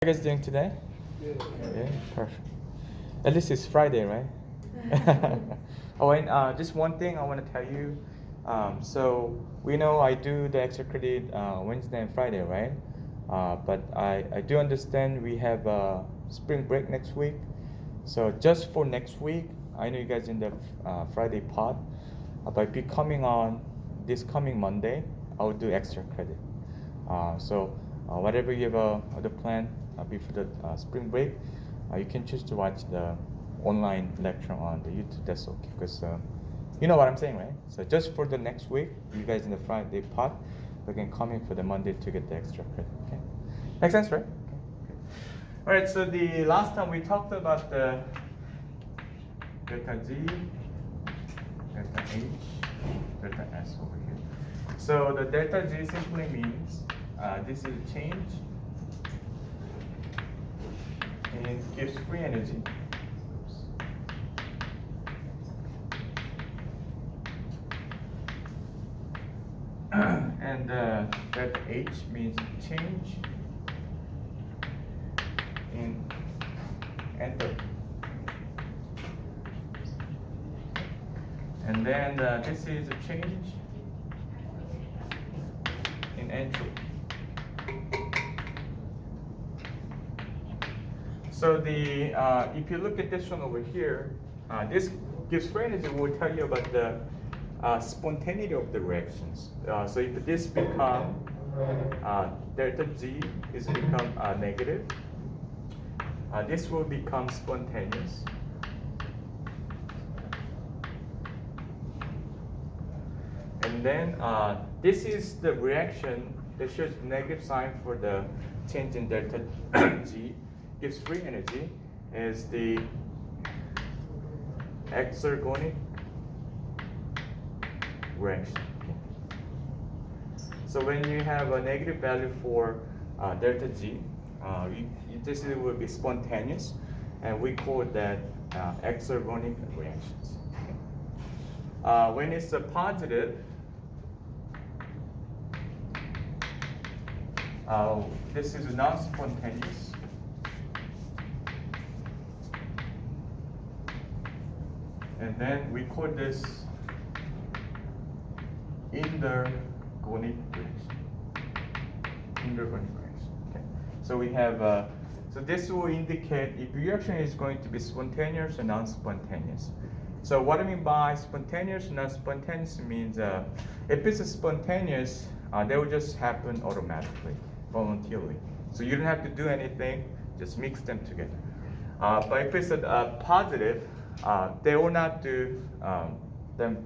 How are you guys doing today? Yeah, perfect. At least it's Friday, right? Oh, and just one thing I want to tell you. So we know I do the extra credit Wednesday and Friday, right? But I do understand we have spring break next week. So just for next week, I know you guys in the Friday pod, but be coming on this coming Monday, I will do extra credit. So whatever you have the plan before the spring break, you can choose to watch the online lecture on the YouTube. That's okay, because you know what I'm saying, right? So just for the next week, you guys in the Friday part, you can come in for the Monday to get the extra credit. Okay, makes sense, right? Okay. All right. So the last time we talked about the delta G, delta H, delta S over here. So the delta G simply means this is a change in Gibbs free energy. And delta H means change in enthalpy. And then this is a change in entropy. So the if you look at this one over here, this Gibbs free energy will tell you about the spontaneity of the reactions. So if this become delta G is become negative, this will become spontaneous. And then this is the reaction that shows the negative sign for the change in delta G. Gibbs free energy is the exergonic reaction. So when you have a negative value for delta G, this will be spontaneous, and we call that exergonic reactions. When it's a positive, this is non-spontaneous. And then we call this endergonic reaction. Endergonic reaction. Okay. So we have so this will indicate if reaction is going to be spontaneous or non-spontaneous. So what I mean by spontaneous and non-spontaneous means if it's spontaneous, they will just happen automatically, voluntarily. So you don't have to do anything, just mix them together. But if it's a positive, they will not do the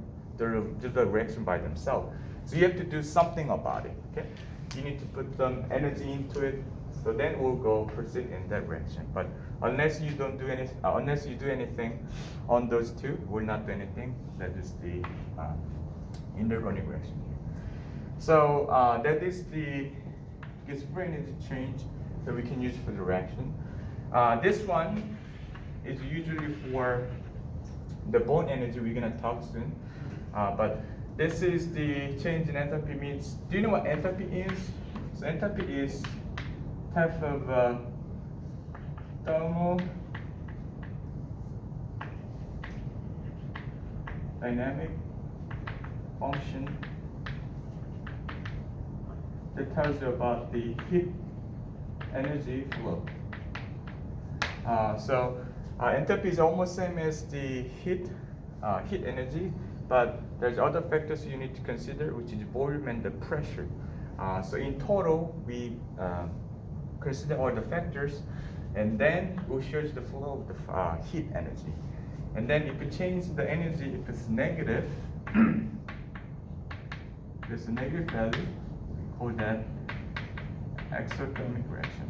reaction by themselves. So you have to do something about it. Okay, you need to put some energy into it. So then we'll go proceed in that reaction. But unless you don't do anything, unless you do anything on those two, we'll not do anything. That is the endergonic reaction here. So that is the Gibbs free energy change that we can use for the reaction. This one is usually for the bond energy. We're gonna talk soon, but this is the change in enthalpy. Means, do you know what enthalpy is? So enthalpy is type of thermodynamic function that tells you about the heat energy flow. Enthalpy is almost same as the heat energy, but there's other factors you need to consider, which is volume and the pressure. So in total, we consider all the factors, and then we'll show you the flow of the heat energy. And then if you change the energy, if it's negative, there's a negative value, we call that exothermic reaction.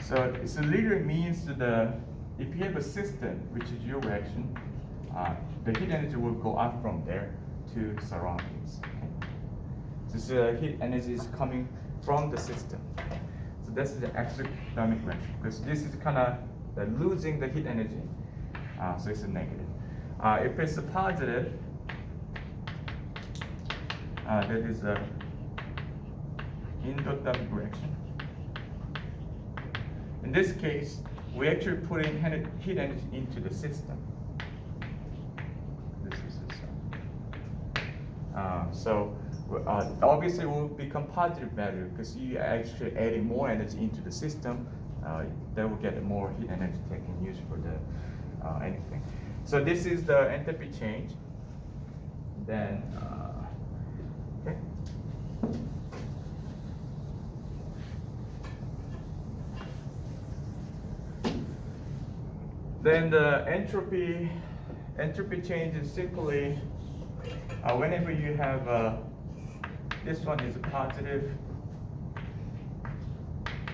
So it literally means that if you have a system, which is your reaction, the heat energy will go out from there to surroundings. Okay? This heat energy is coming from the system. So this is the exothermic reaction, because this is kind of losing the heat energy. So it's a negative. If it's a positive, that is a endothermic reaction. In this case, we actually put in heat energy into the system. This is the system. So obviously it will become positive value because you actually adding more energy into the system. That will get more heat energy taken used for the anything. So this is the enthalpy change. Then, okay. Then the entropy change is simply whenever you have this one is positive,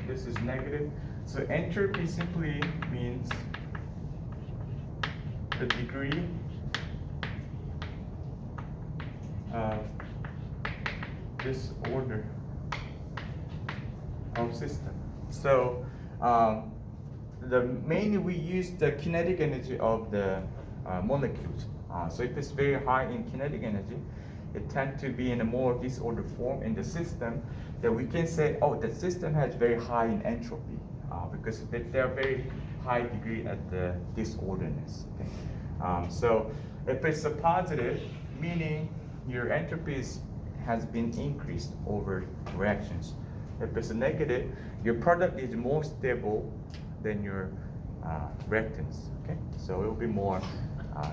this is negative. So entropy simply means the degree of disorder of system. So mainly we use the kinetic energy of the molecules. So if it's very high in kinetic energy, it tends to be in a more disordered form in the system. That we can say, oh, the system has very high in entropy because they are very high degree at the disorderness. Okay? So if it's a positive, meaning your entropy has been increased over reactions. If it's a negative, your product is more stable than your reactants. Okay, so it will be more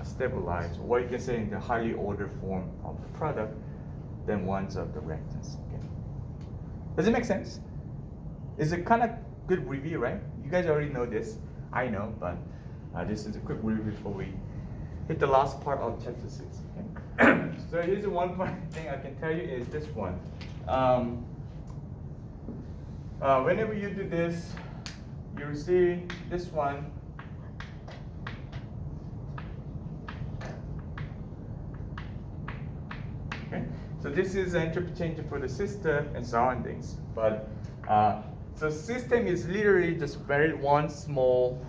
stabilized, or you can say in the highly ordered form of the product than ones of the reactants. Okay, does it make sense? It's a kind of good review, right? You guys already know this. I know, but this is a quick review before we hit the last part of chapter 6. Okay? So here's the one thing I can tell you is this one. Whenever you do this, you see this one. Okay, so this is the entropy change for the system and surroundings. But so system is literally just very one small,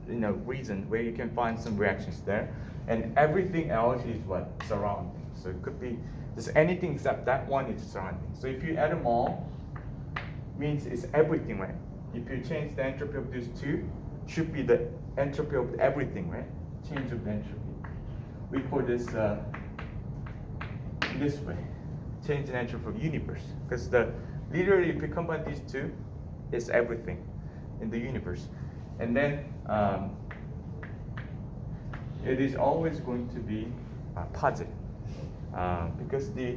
reason where you can find some reactions there, and everything else is what surrounding. So it could be just anything except that one is surrounding. So if you add them all, means it's everything, right? If you change the entropy of these two, should be the entropy of everything, right? Change of the entropy. We call this this way, change the entropy of universe, because literally if you combine these two, it's everything in the universe, and then it is always going to be positive, because the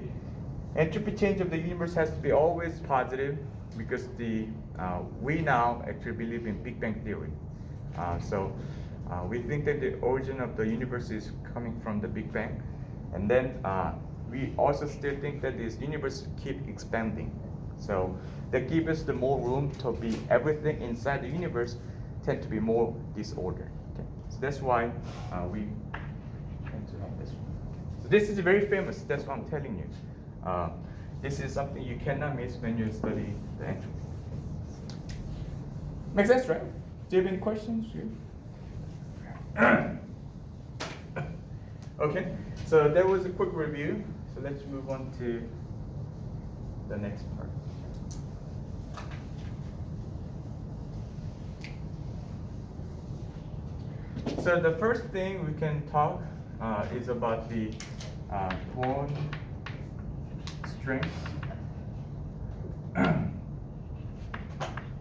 entropy change of the universe has to be always positive, because we now actually believe in Big Bang theory. So we think that the origin of the universe is coming from the Big Bang, and then we also still think that this universe keep expanding. So that gives us the more room to be everything inside the universe tend to be more disordered. Okay? So that's why we tend to have this one. So this is very famous. That's what I'm telling you. This is something you cannot miss when you study the entropy. Makes sense, right? Do you have any questions? Okay, so that was a quick review. So let's move on to the next part. So the first thing we can talk is about the bond strength,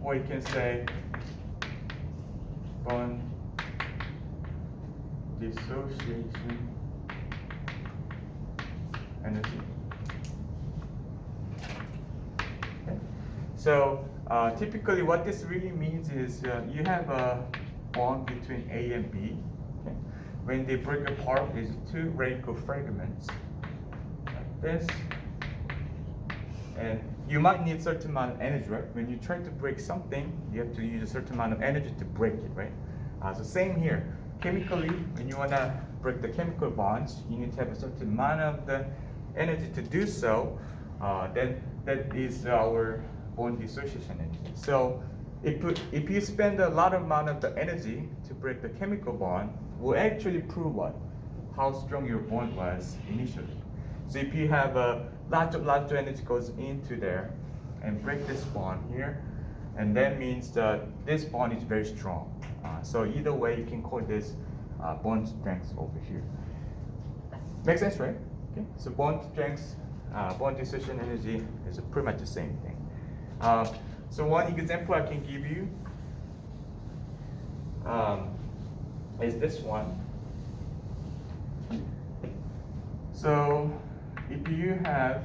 or you can say bond dissociation energy. Okay. So typically what this really means is you have a bond between A and B. Okay. When they break apart, there's two radical fragments like this. And you might need a certain amount of energy, right? When you try to break something, you have to use a certain amount of energy to break it, right? So same here. Chemically, when you want to break the chemical bonds, you need to have a certain amount of the energy to do so. Then that is our bond dissociation energy. So if you spend a lot of amount of the energy to break the chemical bond, will actually prove what? How strong your bond was initially. So if you have a lot of energy goes into there, and break this bond here, and that means that this bond is very strong. So either way, you can call this bond strength over here. Makes sense, right? Okay. So bond strength, bond dissociation energy is pretty much the same thing. So one example I can give you is this one. So if you have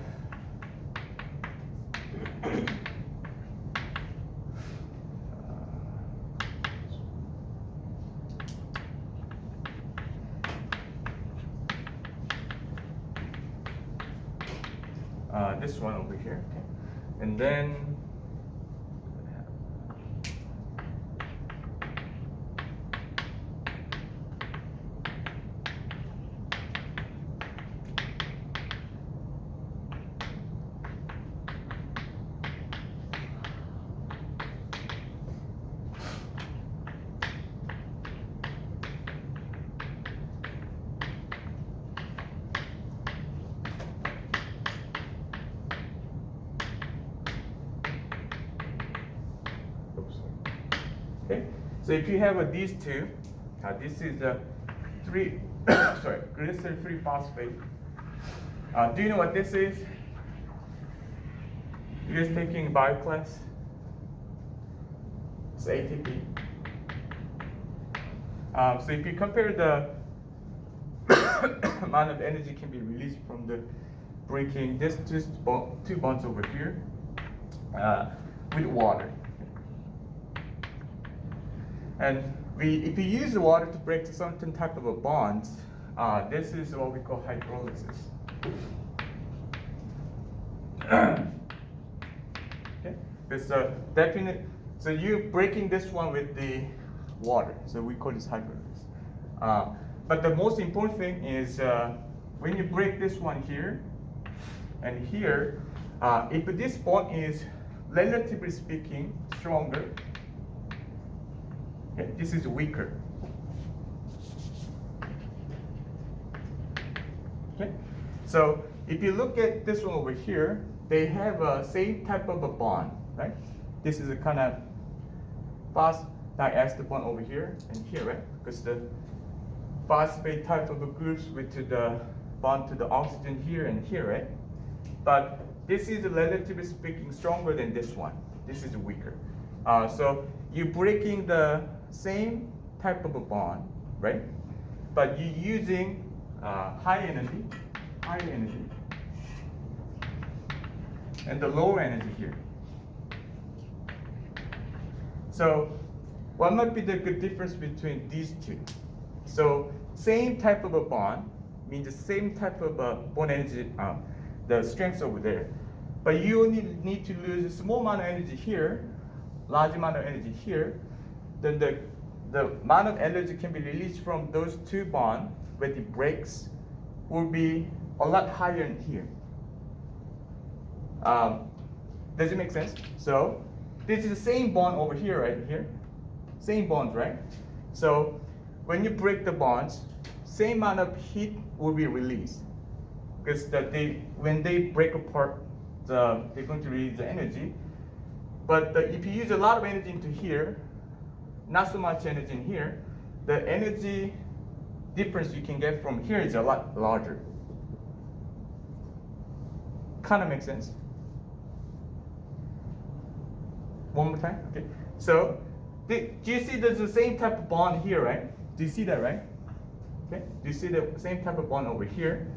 this one over here, okay, and then okay. So if you have these two, this is a glycerin 3-phosphate. Do you know what this is? You guys taking bio class? It's ATP. So if you compare the amount of energy can be released from the breaking this two bonds over here with water. And if you use the water to break certain type of a bond, this is what we call hydrolysis. Okay, it's definite. So you're breaking this one with the water, so we call this hydrolysis. But the most important thing is when you break this one here and here, if this bond is relatively speaking stronger, okay, this is weaker. Okay, so if you look at this one over here, they have a same type of a bond, right? This is a kind of phosphodiester bond over here and here, right? Because the phosphate type of a groups with the bond to the oxygen here and here, right? But this is relatively speaking stronger than this one. This is weaker. So you're breaking the same type of a bond, right? But you're using high energy, and the lower energy here. So what might be the good difference between these two? So same type of a bond means the same type of bond energy, the strength over there. But you only need to lose a small amount of energy here, large amount of energy here. Then the amount of energy can be released from those two bonds when it breaks will be a lot higher in here. Does it make sense? So this is the same bond over here, right here. Same bonds, right? So when you break the bonds, same amount of heat will be released. Because when they break apart, they're going to release the energy. But if you use a lot of energy into here, not so much energy in here, the energy difference you can get from here is a lot larger. Kind of makes sense. One more time, okay. So, do you see there's the same type of bond here, right? Do you see that, right? Okay. Do you see the same type of bond over here?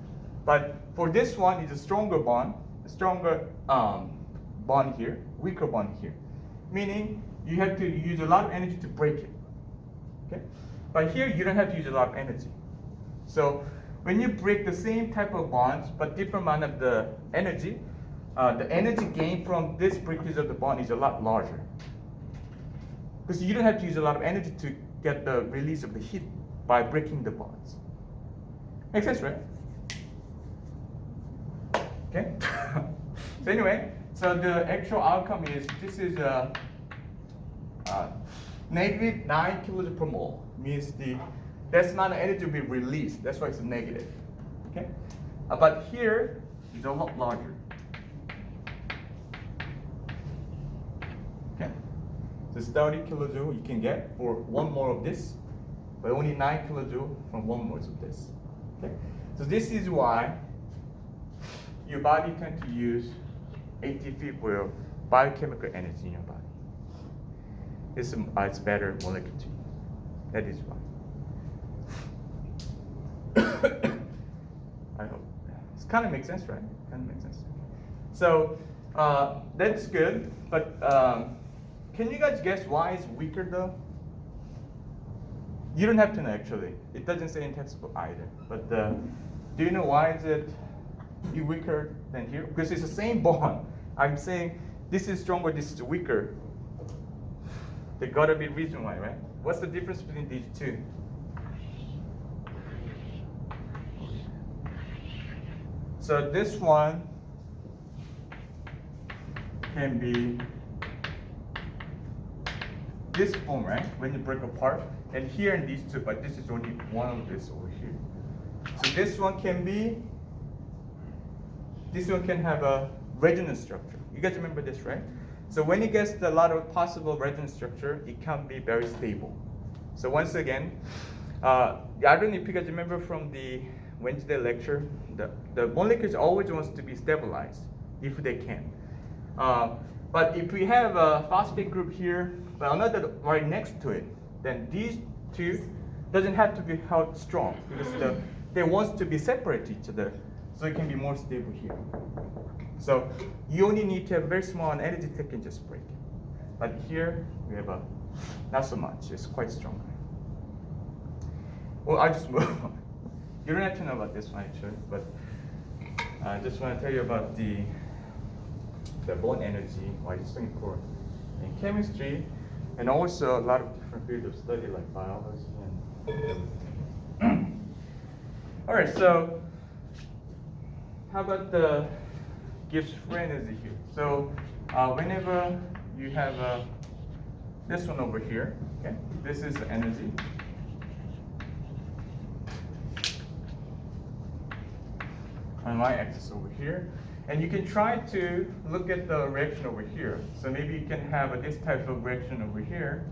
But for this one, it's a stronger bond, bond here, weaker bond here. Meaning you have to use a lot of energy to break it. Okay? But here you don't have to use a lot of energy. So when you break the same type of bonds but different amount of the energy gain from this breakage of the bond is a lot larger. Because you don't have to use a lot of energy to get the release of the heat by breaking the bonds. Makes sense, right? Okay. So anyway, so the actual outcome is this is negative 9 kilojoules per mole. Means that's amount of energy will be released. That's why it's negative. Okay. But here is a lot larger. This 30 kilojoule you can get for 1 mole of this, but only 9 kilojoule from 1 mole of this. Okay? So this is why your body tends to use ATP for your biochemical energy in your body. It's better molecule to you. That is why. I hope it kind of makes sense, right? Kind of makes sense. So that's good, but can you guys guess why it's weaker though? You don't have to know actually. It doesn't say in textbook either. But do you know why is it weaker than here? Because it's the same bond. I'm saying this is stronger, this is weaker. There gotta be a reason why, right? What's the difference between these two? So this one can be this form, right? When you break apart, and here in these two, but this is only one of this over here. So this one can be, this one can have a resonance structure. You guys remember this, right? So when it gets a lot of possible resonance structure, it can be very stable. So once again, I don't know if you guys remember from the Wednesday lecture, the molecules always wants to be stabilized if they can. But if we have a phosphate group here, but another right next to it, then these two doesn't have to be held strong because they want to be separate each other, so it can be more stable here. So you only need to have very small energy that can just break it. But here we have a not so much. It's quite strong. Well, I just move on. You don't have to know about this one actually, but I just want to tell you about the bond energy, why it's so important in chemistry, and also a lot of different fields of study like biology and everything. All right, so how about the Gibbs free energy here? So whenever you have this one over here, okay, this is the energy. On y-axis over here, and you can try to look at the reaction over here. So maybe you can have this type of reaction over here.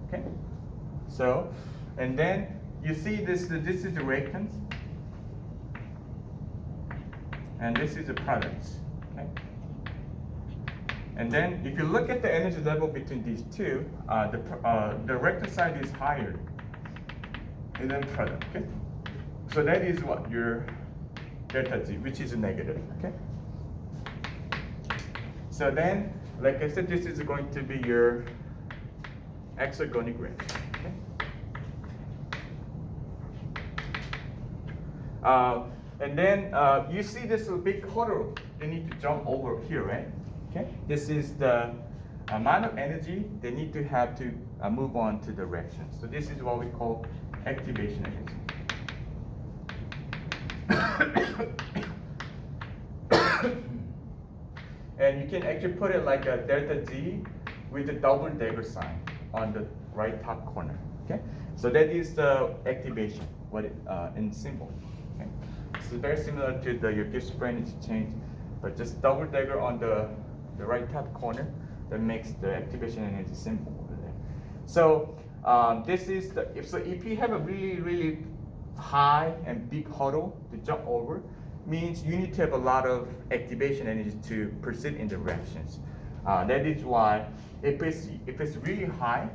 Okay. So, and then you see this is the reactants, and this is the products. Okay. And then if you look at the energy level between these two, the reactant side is higher than product. Okay. So that is what your delta Z, which is a negative, okay? So then, like I said, this is going to be your exergonic reaction, okay? And then you see this big hurdle they need to jump over here, right? Okay? This is the amount of energy they need to have to move on to the reaction. So this is what we call activation energy. And you can actually put it like a delta Z with a double dagger sign on the right top corner. Okay, so that is the activation, what it in symbol. Okay, so very similar to your Gibbs free energy change, but just double dagger on the right top corner that makes the activation energy symbol over there. So this is if you have a really high and big hurdle to jump over, means you need to have a lot of activation energy to proceed in the reactions. That is why if it's really high,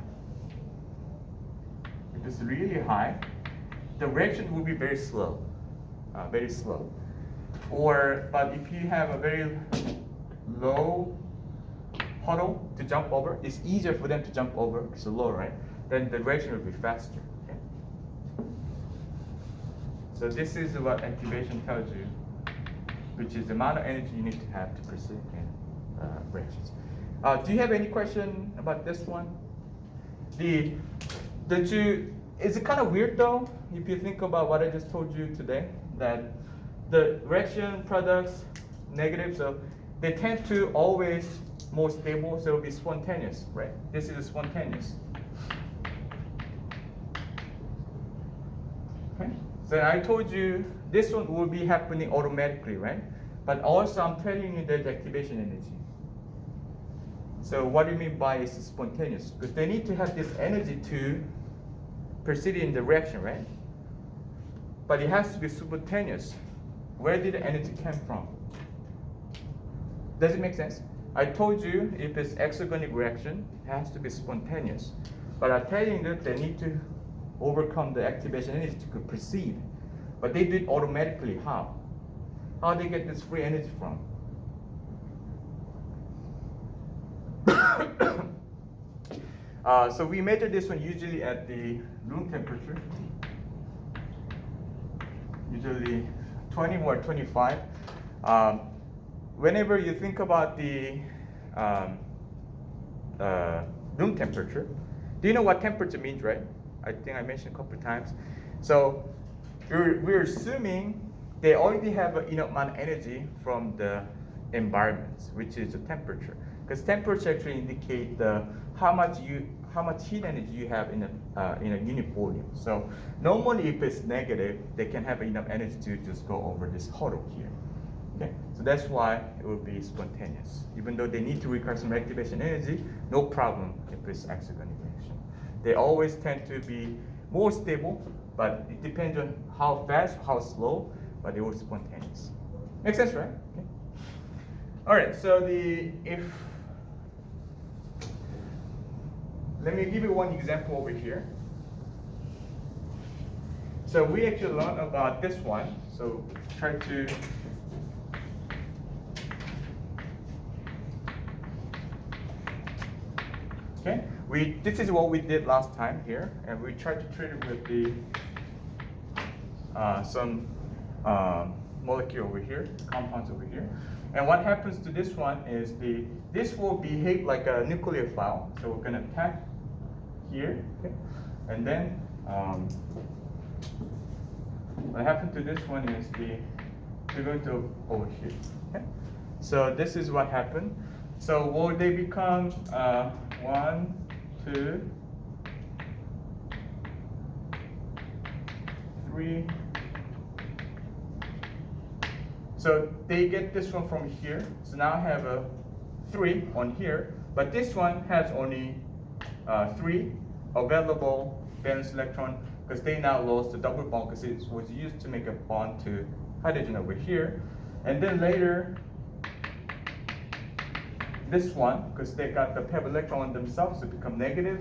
the reaction will be very slow, But if you have a very low hurdle to jump over, it's easier for them to jump over. It's low, right? Then the reaction will be faster. Okay? So this is what activation tells you, which is the amount of energy you need to have to proceed in reactions. Do you have any question about this one? Is it kind of weird though, if you think about what I just told you today, that the reaction products, negative, so they tend to always more stable, so it'll be spontaneous, right? This is spontaneous. Okay. So I told you this one will be happening automatically, right? But also I'm telling you there's activation energy. So what do you mean by it's spontaneous? Because they need to have this energy to proceed in the reaction, right? But it has to be spontaneous. Where did the energy come from? Does it make sense? I told you if it's exergonic reaction, it has to be spontaneous. But I'm telling you that they need to overcome the activation energy to proceed. But they do it automatically. How? How they get this free energy from? So we measure this one usually at the room temperature, usually 20 or 25. Whenever you think about the room temperature, do you know what temperature means, right? I think I mentioned a couple of times. So we're assuming they already have enough amount of energy from the environment, which is the temperature. Because temperature actually indicates how much heat energy you have in a unit volume. So normally, if it's negative, they can have enough energy to just go over this hurdle here. Okay, so that's why it will be spontaneous. Even though they need to require some activation energy, no problem if it's exergonic reaction. They always tend to be more stable, but it depends on how fast, how slow, but they were spontaneous. Makes sense, right? Okay. All right. So let me give you one example over here. So we actually learned about this one. So try to okay. This is what we did last time here, and we tried to treat it with the some molecule over here, compounds over here. And what happens to this one is this will behave like a nucleophile. So we're gonna tap here, okay? And then what happened to this one is we're going to over here. Okay? So this is what happened. So will they become 1, 2, 3. So they get this one from here. So now I have a 3 on here, but this one has only 3 available valence electron because they now lost the double bond because it was used to make a bond to hydrogen over here. And then later, this one, because they got the paired electron on themselves, to become negative,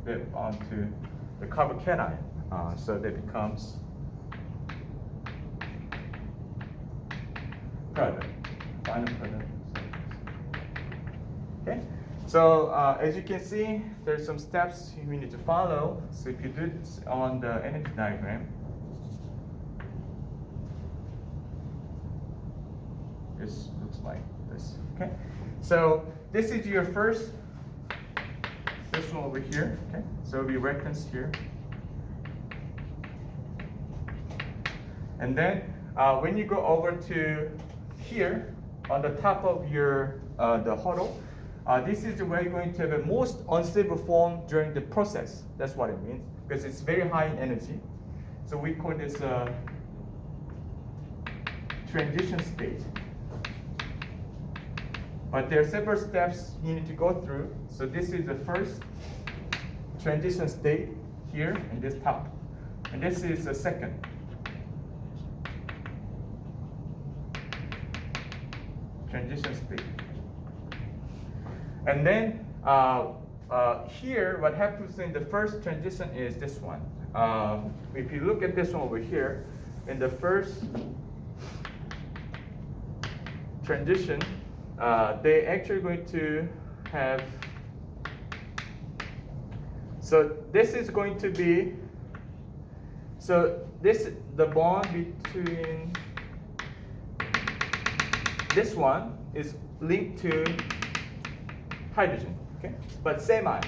they bond to the carbocation. So that becomes product, final product. Okay, so as you can see, there's some steps we need to follow. So if you do this on the energy diagram, this looks like this. Okay, so this is your first. This one over here. Okay, so it'll be reference here, and then when you go over to here on the top of your the huddle, this is where you're going to have a most unstable form during the process. That's what it means because it's very high in energy. So we call this transition state. But there are several steps you need to go through. So this is the first transition state here in this top, and this is the second. Transition state. And then here, what happens in the first transition is this one. If you look at this one over here, in the first transition, they actually going to have. So this is going to be. So the bond between this one is linked to hydrogen, okay? But semi,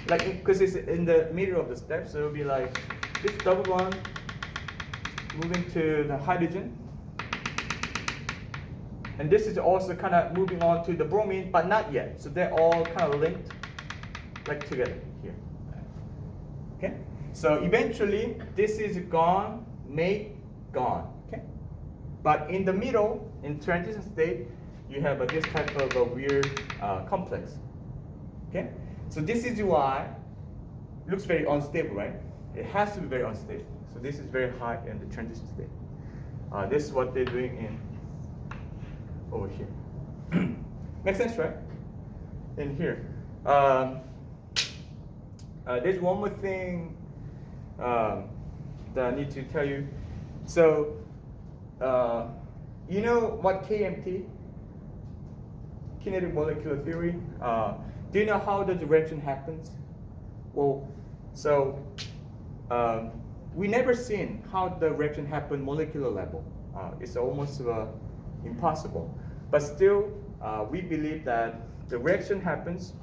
like because it's in the middle of the step, so it'll be like this double bond moving to the hydrogen, and this is also kind of moving on to the bromine, but not yet. So they're all kind of linked, like together here. Okay. So eventually, this is gone, mate, gone. Okay. But in the middle, in transition state, you have this type of a weird complex. Okay, so this is why it looks very unstable, right? It has to be very unstable. So this is very high in the transition state. This is what they're doing in over here. Makes sense, right? In here. There's one more thing that I need to tell you. So, you know what KMT? Kinetic molecular theory. Do you know how the direction happens? Well, so we never seen how the direction happen molecular level. It's almost impossible. But still, we believe that direction happens.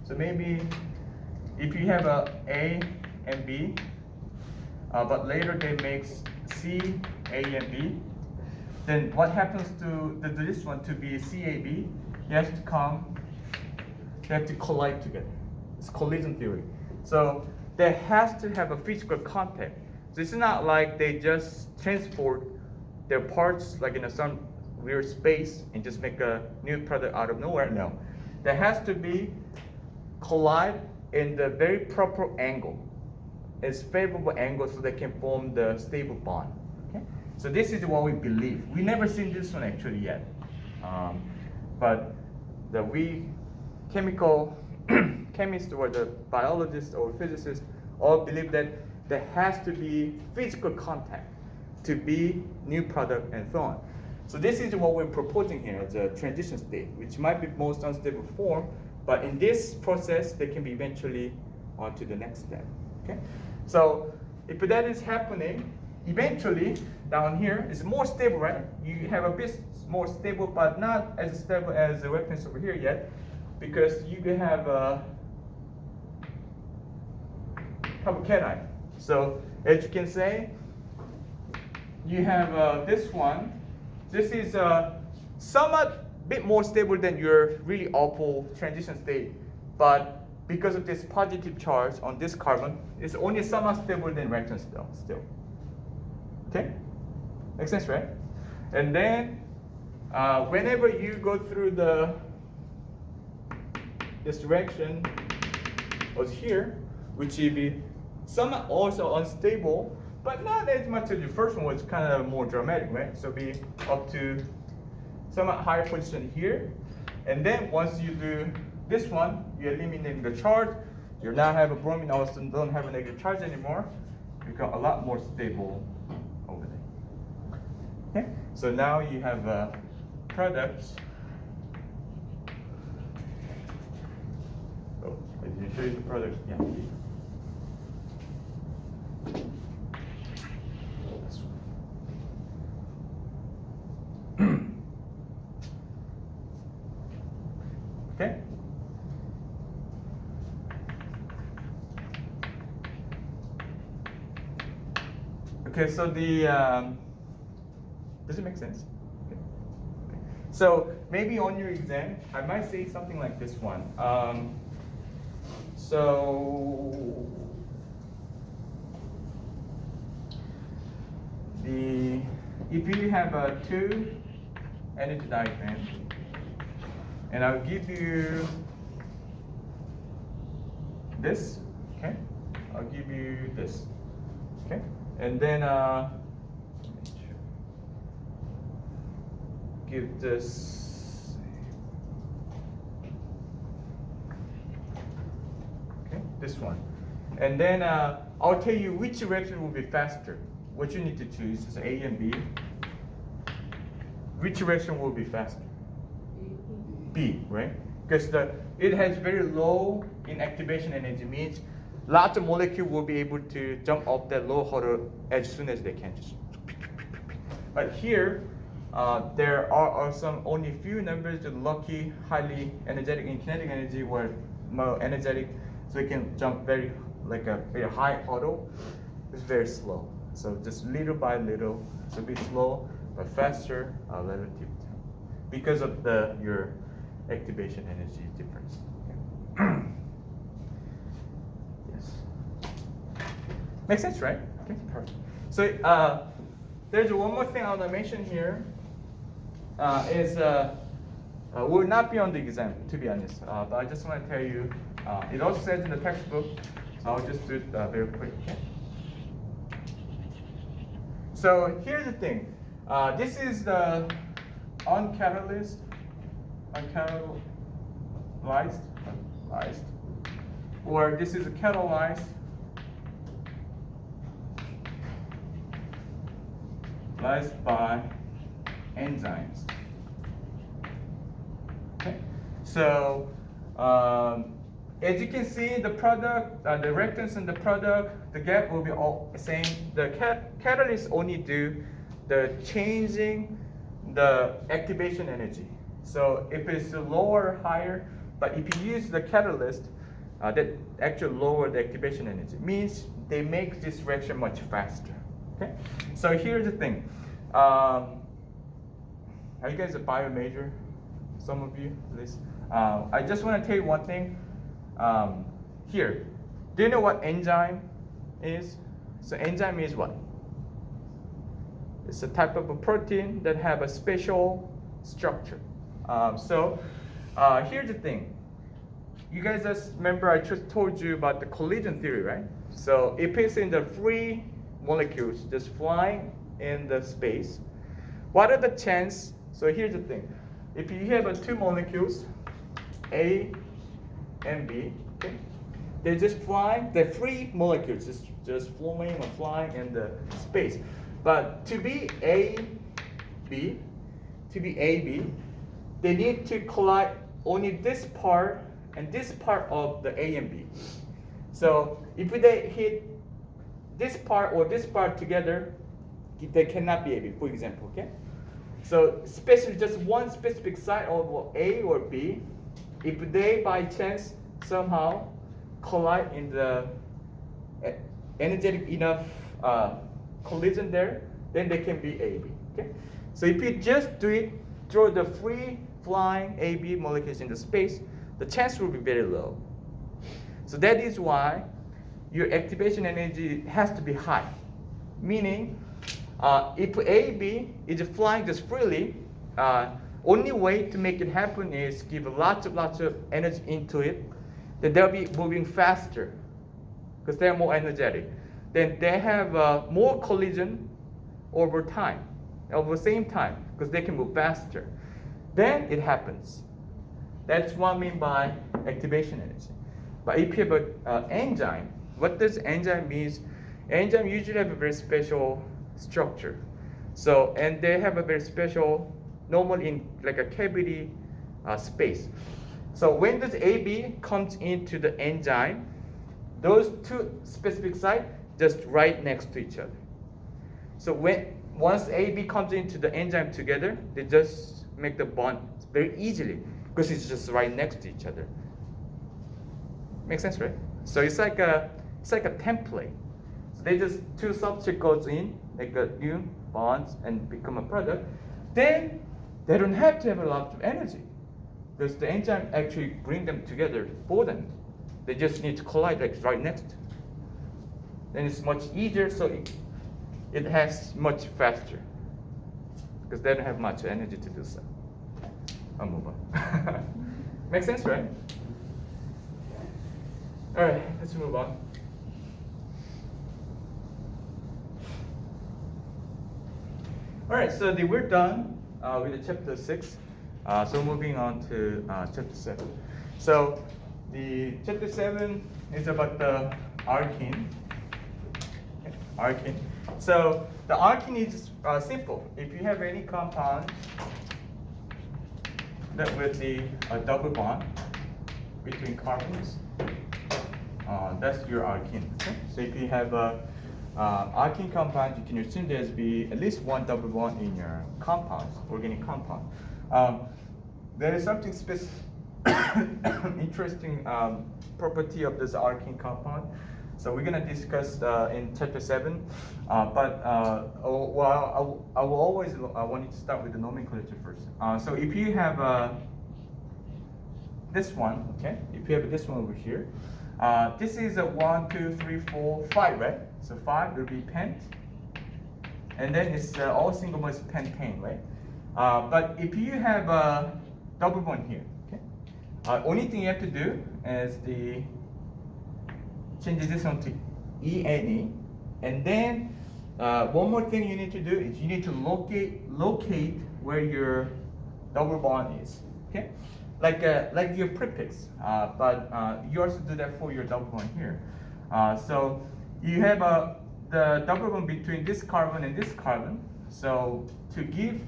So maybe if you have A and B, but later they make C, A, and B, then what happens to this one to be CAB? They have to collide together. It's collision theory. So there has to have a physical contact. So it's not like they just transport their parts like in some weird space and just make a new product out of nowhere. No, there has to be collide in the very proper angle. It's favorable angle so they can form the stable bond. Okay, so this is what we believe. We never seen this one actually yet, but we chemical chemists or the biologists or physicists all believe that there has to be physical contact to be new product and so on. So this is what we're proposing here as a transition state, which might be most unstable form, but in this process, they can be eventually on to the next step. Okay, so if that is happening, eventually down here is more stable, right? You have a bit more stable, but not as stable as the reference over here yet, because you can have a cation. So as you can say, you have this one. This is somewhat bit more stable than your really awful transition state, but because of this positive charge on this carbon, it's only somewhat stable than reactant still. Okay, makes sense, right? And then whenever you go through this direction was here, which will be somewhat also unstable, but not as much as the first one was kind of more dramatic, right? So be up to somewhat higher position here. And then once you do this one, you eliminate the charge. You now have a bromine also don't have a negative charge anymore. You become a lot more stable over there. Okay? So now you have products. Oh, did you show you the products? Yeah. Okay. Okay, so does it make sense? Okay. Okay. So maybe on your exam, I might say something like this one. So if you have two energy diagrams, and I'll give you this, okay? I'll give you this, okay? And then give this, okay, this one. And then I'll tell you which direction will be faster. What you need to choose is A and B. Which direction will be faster? B, right? Because it has very low inactivation energy, means lots of molecules will be able to jump up that low hurdle as soon as they can. But here, there are some only few numbers of lucky, highly energetic in kinetic energy were more energetic, so it can jump very high hurdle. It's very slow. So just little by little, so be slow but faster relative time because of your activation energy difference. Okay. Yes. Makes sense, right? Okay, perfect. So there's one more thing I want to mention here. will not be on the exam, to be honest. But I just want to tell you, it also says in the textbook, so I'll just do it very quick. Okay? So here's the thing. This is the uncatalyzed, or this is a catalyzed by enzymes. Okay, so as you can see, the product, the reactants in the product, the gap will be all the same. The catalysts only do the changing the activation energy. So if it's lower or higher, but if you use the catalyst, that actually lower the activation energy, means they make this reaction much faster. Okay, so here's the thing. Are you guys a bio major? Some of you, at least. I just want to tell you one thing. Here, do you know what enzyme is? So enzyme is what? It's a type of a protein that have a special structure. Here's the thing. You guys just remember I just told you about the collision theory, right? So if it's in the free molecules just flying in the space, what are the chances? So here's the thing. If you have two molecules, A and B, okay, they're just flying, they're free molecules, just flowing or flying in the space. But to be A, B, they need to collide only this part and this part of the A and B. So if they hit this part or this part together, they cannot be AB, for example, okay? So especially just one specific side of A or B, if they by chance somehow collide in the energetic enough collision there, then they can be AB, okay? So if you just throw the free flying AB molecules into space, the chance will be very low. So that is why your activation energy has to be high. Meaning, if AB is flying just freely, only way to make it happen is give lots of energy into it. Then they'll be moving faster because they're more energetic. Then they have more collision over the same time, because they can move faster. Then it happens. That's what I mean by activation energy. But if you have an enzyme, what does enzyme mean? Enzyme usually have a very special structure. So, and they have a very special, normally in like a cavity space. So when this AB comes into the enzyme, those two specific sites just right next to each other. So once AB comes into the enzyme together, they just make the bond very easily because it's just right next to each other. Makes sense, right? So it's like a template. So they just two substrate goes in, make a new bonds and become a product. Then they don't have to have a lot of energy because the enzyme actually bring them together for them. They just need to collide like right next. Then it's much easier, so it has much faster because they don't have much energy to do so. I'll move on. Makes sense, right? All right, let's move on. All right, so we're done with the chapter 6. So moving on to chapter 7. So the chapter 7 is about the alkene. Alkene. So the alkene is simple. If you have any compound that with the double bond between carbons, that's your alkene. Okay? So if you have a alkene compound, you can assume there's be at least one double bond in your compound, organic compound. There is something interesting property of this alkene compound. So we're going to discuss in chapter 7. I will always want you to start with the nomenclature first. So if you have this one, okay? If you have this one over here, this is a 1, 2, 3, 4, 5, right? So 5 will be pent, and then it's all single bond is pentane, right? But if you have double bond here. Okay. Only thing you have to do is change this one to ENE, and then one more thing you need to do is you need to locate where your double bond is. Okay, like your prefix, but you also do that for your double bond here. So you have the double bond between this carbon and this carbon. So to give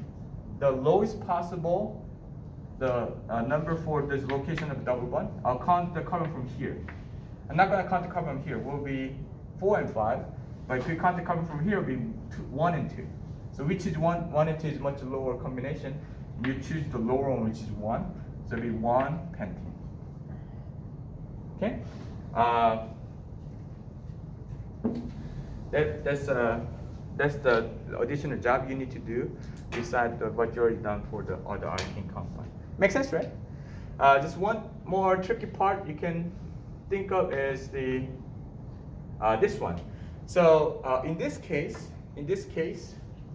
the lowest possible number for this location of double bond, I'll count the carbon from here. I'm not going to count the carbon from here. It will be 4 and 5. But if we count the carbon from here, it will be 1 and 2. So which is 1 and 2 is much lower combination. You choose the lower one, which is 1. So it will be 1 pentene. Okay? That's the additional job you need to do besides what you already done for the other alkene compound. Makes sense, right? Just one more tricky part you can think of is this one. So in this case,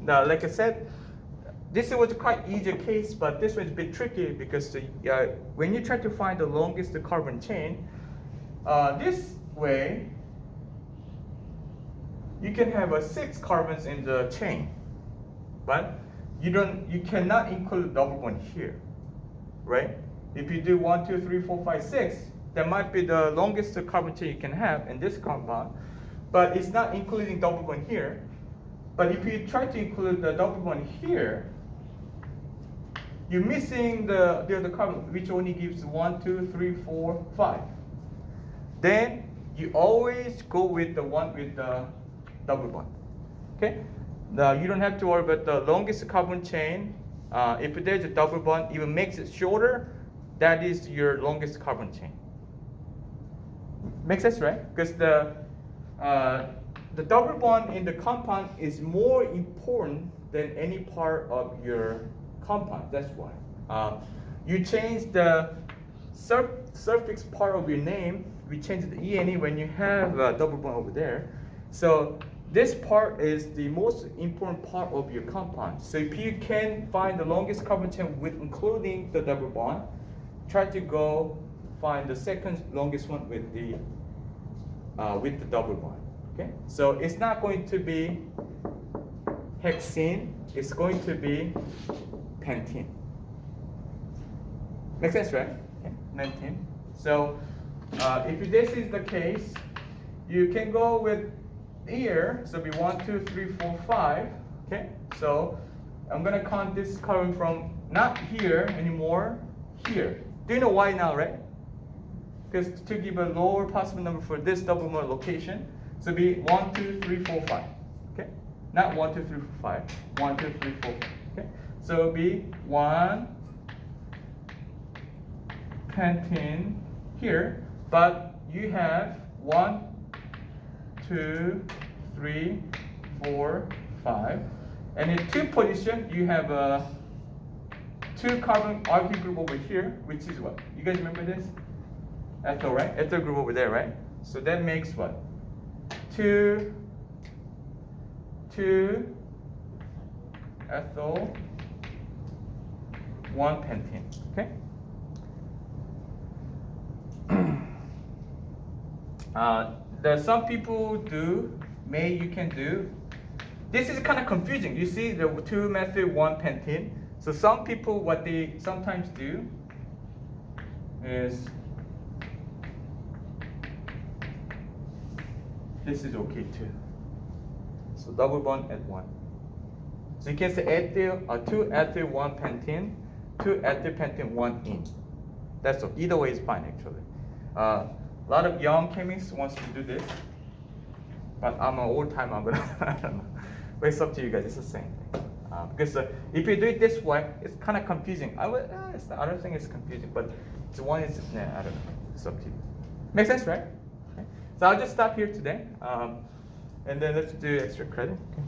like I said, this was quite easy case, but this was a bit tricky because when you try to find the longest carbon chain, this way you can have 6 carbons in the chain, but you cannot include double bond here, right? If you do 1, 2, 3, 4, 5, 6, that might be the longest carbon chain you can have in this compound, but it's not including double bond here. But if you try to include the double bond here, you're missing the other carbon, which only gives 1, 2, 3, 4, 5. Then you always go with the one with the double bond. Okay? Now you don't have to worry about the longest carbon chain. If there's a double bond, even makes it shorter, that is your longest carbon chain. Makes sense, right? Because the double bond in the compound is more important than any part of your compound. That's why. You change the suffix part of your name. We change the ENE when you have a double bond over there. So this part is the most important part of your compound. So if you can find the longest carbon chain with including the double bond, try to go find the second longest one with the double bond. Okay, so it's not going to be hexene. It's going to be pentene. Makes sense, right? Okay. Pentene. So if this is the case, you can go with here. So it'll be 1, 2, 3, 4, 5. Okay. So I'm gonna count this carbon from not here anymore. Here. Do you know why now, right? Because to give a lower possible number for this double bond location, so it'll be 1, 2, 3, 4, 5. Okay? Not 1, 2, 3, 4, 5. 1, 2, 3, 4, 5. Okay? So it'll be 1 pentene here, but you have 1, 2, 3, 4, 5. And in 2 position, you have a 2 carbon alkyl group over here, which is what? You guys remember this? Ethyl, right? Ethyl group over there, right? So that makes what? 2 ethyl, 1 pentene. Okay? There's some people do, you can do. This is kind of confusing. You see the 2 methyl, 1 pentene. So some people, what they sometimes do is, this is okay too. So double bond at 1. So you can say ethyl, 2 ethyl, 1 pentene, 2 ethyl pentene, 1 ene. That's all. Either way is fine actually. A lot of young chemists wants to do this, but I'm an old timer. I'm gonna, I don't know. But it's up to you guys. It's the same thing. Because if you do it this way, it's kind of confusing. I don't think it's confusing, but it's one is, I don't know. It's up to you. Makes sense, right? Okay. So I'll just stop here today. And then let's do extra credit. Okay.